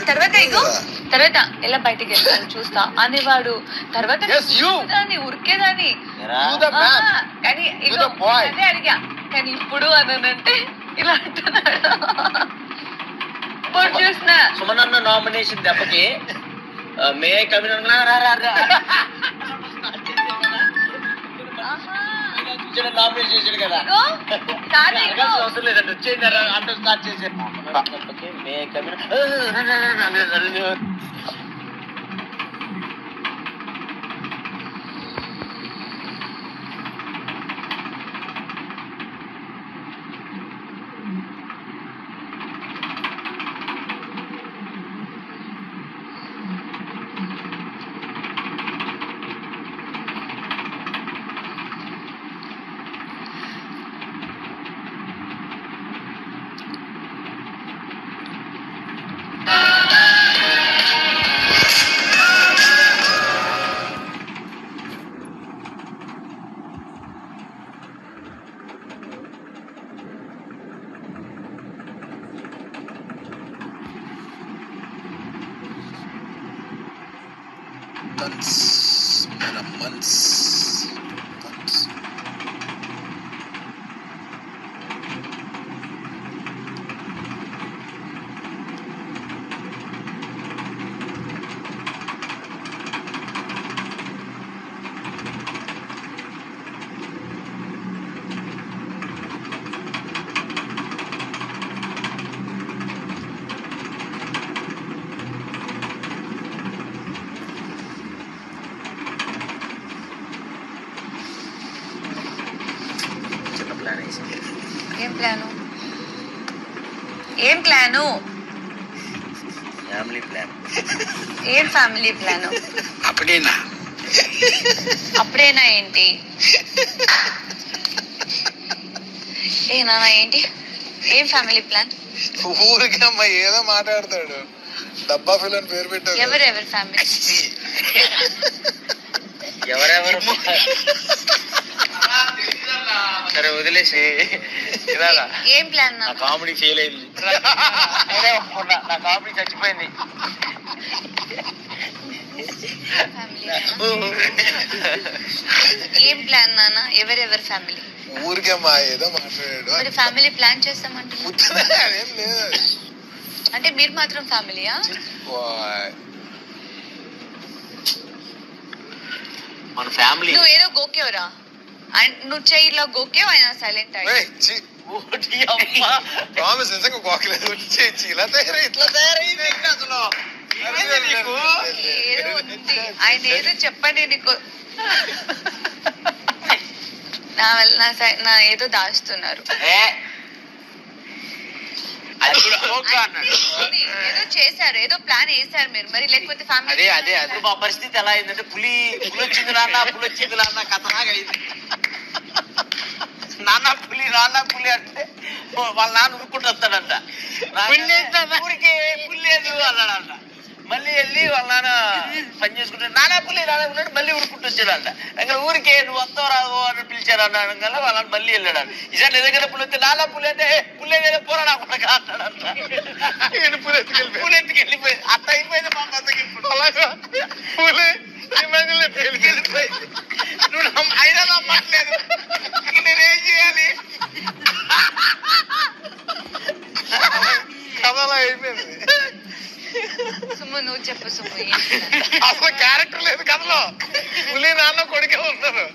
తర్వాత ఇగో తర్వాత ఎలా బయటికి వెళ్తాను చూస్తా అనేవాడు. తర్వాత దాన్ని ఉరికేదాన్ని కానీ ఇగో అదే అడిగా. కానీ ఇప్పుడు అనంటే ఇలా అంటున్నాడు. ఇప్పుడు చూసిన సుమనన్న నామినేషన్ దెబ్బకి మే కవిన నామినేట్ చేశాడు కదా, అవసరం లేదండి వచ్చేయండి అంటూ స్టార్ట్ చేశారు. మే కవిన months. ఏం ప్లాను? Family plan. ఏం ఫ్యామిలీ ప్లాను? అప్పుడేనా ఏంటి? నాన్న ఏంటి ఏం ఫ్యామిలీ ప్లాన్? ఊరికే అమ్మా ఏదో మాట్లాడతాడు. డబ్బా ఫిల్ అని పేరు పెట్టారు. ఎవరెవరి ఫ్యామిలీ? ఎవరెవరు సరే వదిలేసి ఏం ప్లాన్? నా కామెడీ ఫెయిల్ అయింది. నా కామెడీ చచ్చిపోయింది. ఏం ప్లాన్ నాన్న? ఎవరెవరి ఫ్యామిలీ? ఊరికే మా ఏదో మాట్లాడాడు. మరి ఫ్యామిలీ ప్లాన్ చేస్తామంటే అంటే మీరు మాత్రం ఫ్యామిలీయా? మన ఫ్యామిలీ. నువ్వు ఏదో గోకేవరా, నువ్వు చెయ్యిలో గోకేవ్ ఆయన సైలెంట్ అయ్యి ప్రామిస్ నిజంగా గోకలేదు. ఇలా తయారైంది అసలు. ఏదో ఉంది ఆయన ఏదో చెప్పండి నీకు. నా వల్ల నా ఏదో దాస్తున్నారు. ఏదో చేశారు, ఏదో ప్లాన్ వేసారు మీరు మరి, లేకపోతే ఫ్యామిలీ. అదే మా పరిస్థితి ఎలా అయిందంటే పులి వచ్చింది నాన్న కథలాగా అయింది. నాన్న పులి అంటే వాళ్ళ నాన్న ఉరుక్కుంటూ వస్తాడంట. ఊరికే పులి లేదు అన్నాడంట. మళ్ళీ వెళ్ళి వాళ్ళ నాన్న పని చేసుకుంటాడు. నానా పులి రానుకున్నాడు. మళ్ళీ ఉరుక్కుంటూ వచ్చాడంట. ఇంకా ఊరికే నువ్వు వస్తావు రావు అని పిలిచారు అన్నాడు. వాళ్ళ మళ్ళీ వెళ్ళాడు. ఇసారి నీ దగ్గర పులి వస్తే నానా పులి అంటే పులి ఏదో పోరాడా అంటాడంట. పులి ఎత్తుకెళ్ళిపోయింది. అట్లా అయిపోయింది మా బద్దకి. ఇప్పుడు పులి వెళ్ళిపోయింది. నువ్వు అయినా నమ్మట్లేదు. నేనేం చేయాలి? కథలా అయిపోయింది. సుమ్ము నువ్వు చెప్పు. సుమ్ము అసలు క్యారెక్టర్ లేదు కథలో. పులి నాన్న కొడుకే ఉంటారు.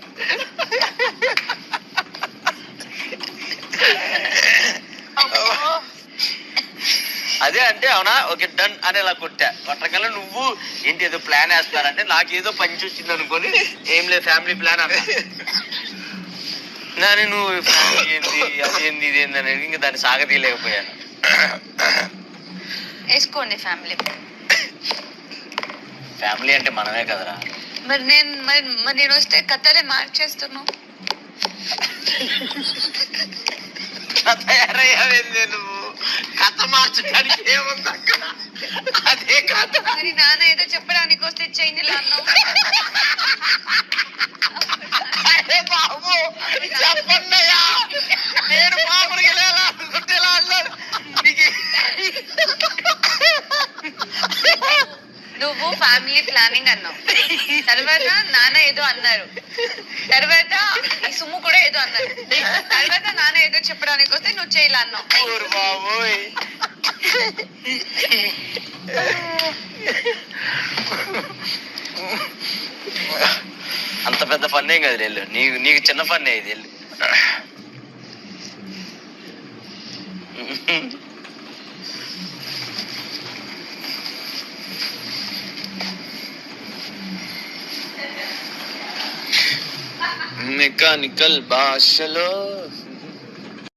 అదే అంటే అవునా ఓకే డన్ అని ఇలా కొట్టగల. నువ్వు ఏంటి ఏదో ప్లాన్ వేస్తున్నారంటే నాకేదో పంచి వచ్చింది అనుకోని ఏం లేదు ఫ్యామిలీ ప్లాన్ అన్నా. నువ్వు ఏంది అదేంది ఇదేంది అనేది ఇంకా దాన్ని సాగతీయలేకపోయాను. వేసుకోండి ఫ్యామిలీ. ఫ్యామిలీ అంటే మనమే కదరా. మరి నేను వస్తే కథలే మార్చేస్తున్నావు. తయారయ్యావేందే నువ్వు? కథ మార్చడానికి ఏముంది అక్కడ? అదే కథ. మరి నాన్న ఏదో చెప్పడానికి వస్తే చేంజ్ అన్నావు. బాబు చెప్పన్నయ్యా, నేను మామూలుగా ఎలా అన్నాడు నీకు ఫ్యామిలీ ప్లానింగ్ అన్నావు, తర్వాత నాన్న ఏదో అన్నారు, తర్వాత ఈ సుమ్ము కూడా ఏదో అన్నారు, తర్వాత నాన్న ఏదో చెప్పడానికి వస్తే నువ్వు చేయాలి అన్నావు. బాబోయ్ అంత పెద్ద ఫన్ ఏం కదా వెళ్ళు, నీకు చిన్న ఫన్నే ఇది వెళ్ళు. మెకానికల్ భాషలో